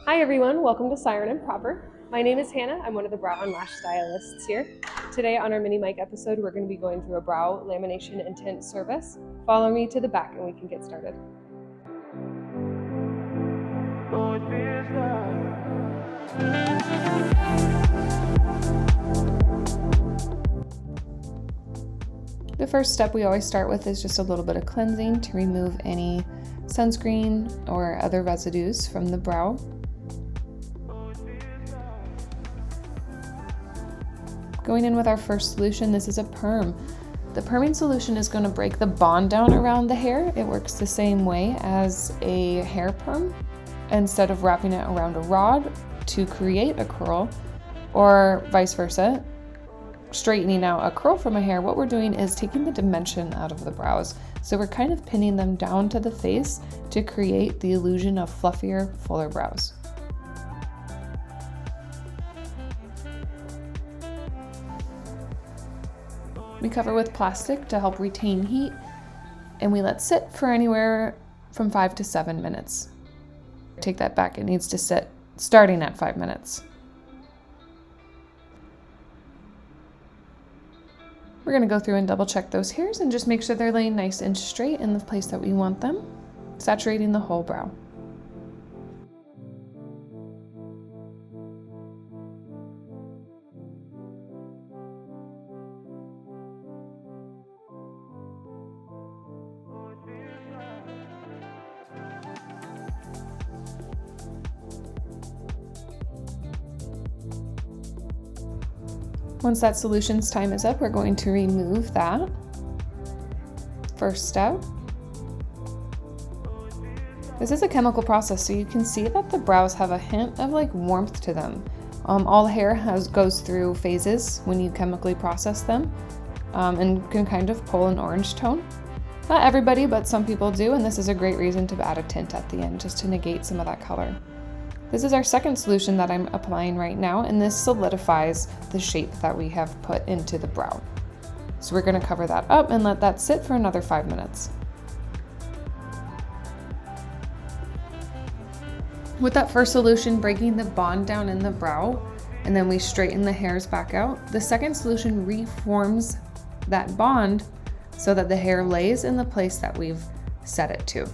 Hi everyone, welcome to Siren Proper. My name is Hannah. I'm one of the brow and lash stylists here. Today on our mini mic episode, we're going to be going through a brow lamination and tint service. Follow me to the back and we can get started. The first step we always start with is just a little bit of cleansing to remove any sunscreen or other residues from the brow. Going in with our first solution, this is a perm. The perming solution is going to break the bond down around the hair. It works the same way as a hair perm. Instead of wrapping it around a rod to create a curl, or vice versa, straightening out a curl from a hair, what we're doing is taking the dimension out of the brows. So we're kind of pinning them down to the face to create the illusion of fluffier, fuller brows. We cover with plastic to help retain heat, and we let sit for anywhere from 5 to 7 minutes. Take that back, it needs to sit starting at 5 minutes. We're going to go through and double check those hairs and just make sure they're laying nice and straight in the place that we want them, saturating the whole brow. Once that solution's time is up, we're going to remove that. First step. This is a chemical process, so you can see that the brows have a hint of like warmth to them. All hair goes through phases when you chemically process them, and can kind of pull an orange tone. Not everybody, but some people do, and this is a great reason to add a tint at the end, just to negate some of that color. This is our second solution that I'm applying right now, and this solidifies the shape that we have put into the brow. So we're going to cover that up and let that sit for another 5 minutes. With that first solution breaking the bond down in the brow, and then we straighten the hairs back out, the second solution reforms that bond so that the hair lays in the place that we've set it to.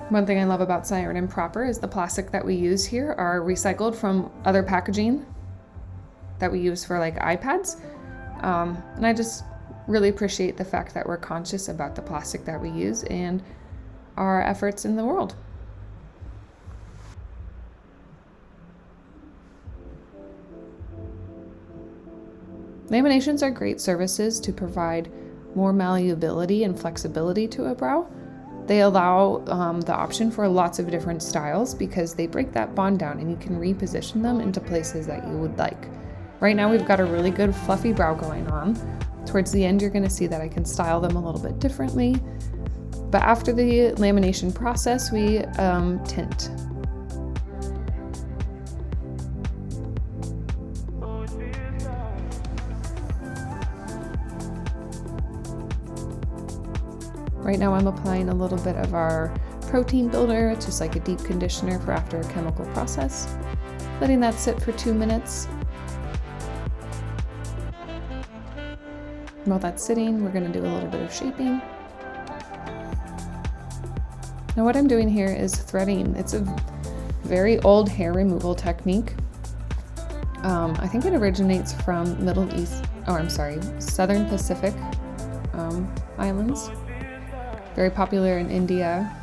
One thing I love about Siren Proper is the plastic that we use here are recycled from other packaging that we use for like iPads. And I just really appreciate the fact that we're conscious about the plastic that we use and our efforts in the world. Laminations are great services to provide more malleability and flexibility to a brow. They allow the option for lots of different styles because they break that bond down and you can reposition them into places that you would like. Right now we've got a really good fluffy brow going on. Towards the end you're going to see that I can style them a little bit differently. But after the lamination process we tint. Right now I'm applying a little bit of our protein builder. It's just like a deep conditioner for after a chemical process. Letting that sit for 2 minutes. While that's sitting, we're going to do a little bit of shaping. Now what I'm doing here is threading. It's a very old hair removal technique. I think it originates from Southern Pacific islands. Very popular in India.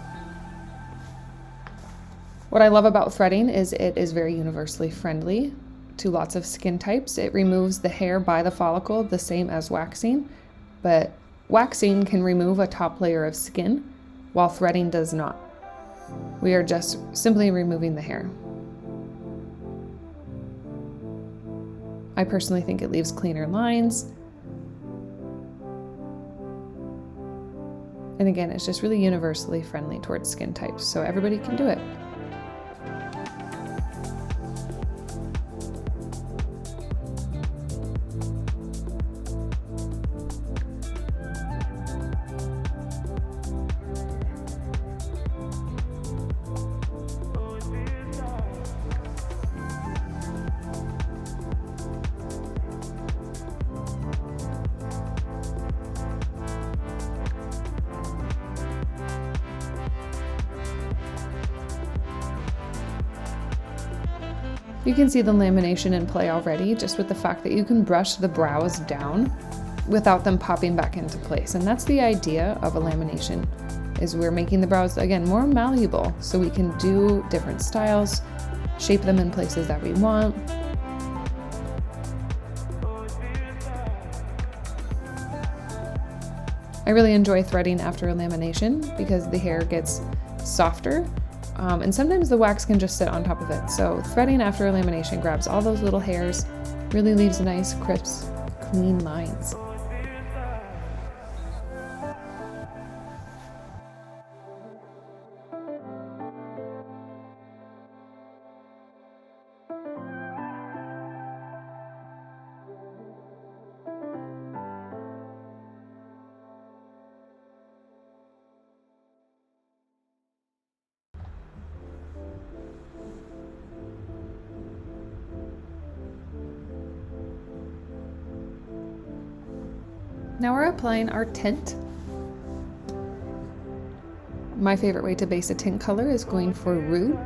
What I love about threading is it is very universally friendly to lots of skin types. It removes the hair by the follicle the same as waxing, but waxing can remove a top layer of skin while threading does not. We are just simply removing the hair. I personally think it leaves cleaner lines. And again, it's just really universally friendly towards skin types, so everybody can do it. You can see the lamination in play already, just with the fact that you can brush the brows down without them popping back into place. And that's the idea of a lamination, is we're making the brows, again, more malleable, so we can do different styles, shape them in places that we want. I really enjoy threading after a lamination because the hair gets softer, and sometimes the wax can just sit on top of it. So threading after a lamination grabs all those little hairs, really leaves nice, crisp, clean lines. Now we're applying our tint. My favorite way to base a tint color is going for Root.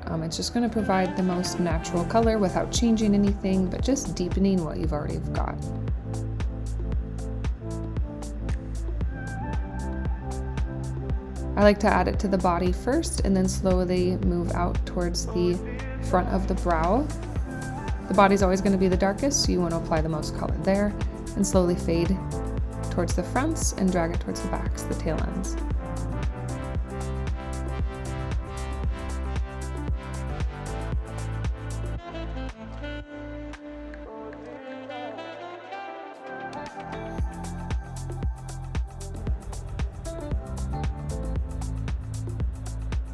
It's just going to provide the most natural color without changing anything, but just deepening what you've already got. I like to add it to the body first and then slowly move out towards the front of the brow. The body's always going to be the darkest, so you want to apply the most color there and slowly fade towards the fronts and drag it towards the backs, the tail ends.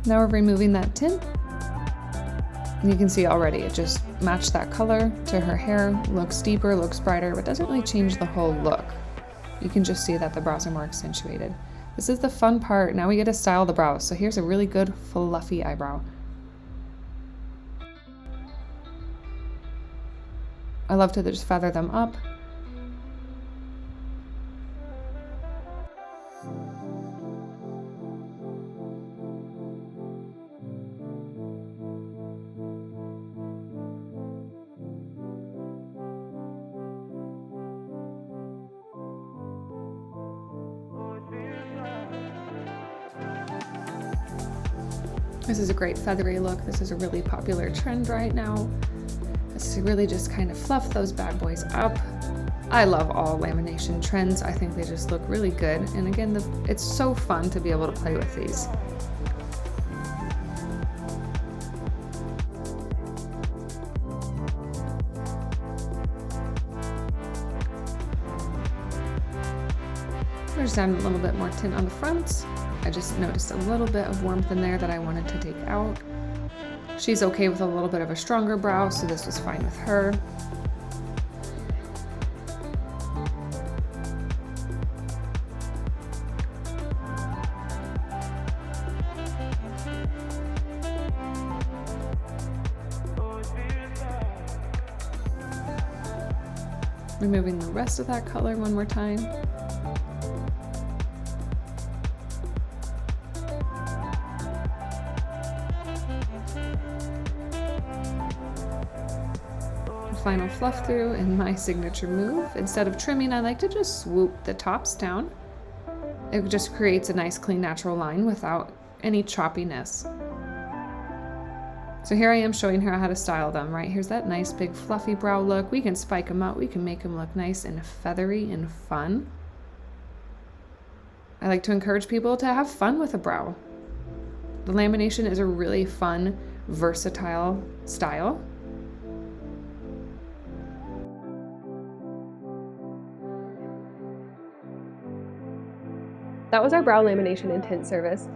Now we're removing that tint. And you can see already it just matched that color to her hair, looks deeper, looks brighter, but doesn't really change the whole look. You can just see that the brows are more accentuated. This is the fun part. Now we get to style the brows. So here's a really good fluffy eyebrow. I love to just feather them up. This is a great feathery look. This is a really popular trend right now. It's to really just kind of fluff those bad boys up. I love all lamination trends. I think they just look really good. And again, it's so fun to be able to play with these. There's down a little bit more tint on the front. I just noticed a little bit of warmth in there that I wanted to take out. She's okay with a little bit of a stronger brow, so this was fine with her. Removing the rest of that color one more time. Final fluff through in my signature move. Instead of trimming, I like to just swoop the tops down. It just creates a nice, clean, natural line without any choppiness. So here I am showing her how to style them, right? Here's that nice, big, fluffy brow look. We can spike them out. We can make them look nice and feathery and fun. I like to encourage people to have fun with a brow. The lamination is a really fun, versatile style. That was our brow lamination and tint service.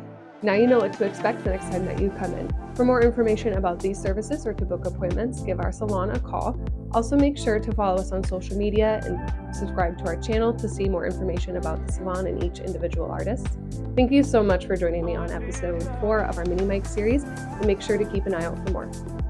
Now you know what to expect the next time that you come in. For more information about these services or to book appointments, give our salon a call. Also make sure to follow us on social media and subscribe to our channel to see more information about the salon and each individual artist. Thank you so much for joining me on episode 4 of our mini mic series, and make sure to keep an eye out for more.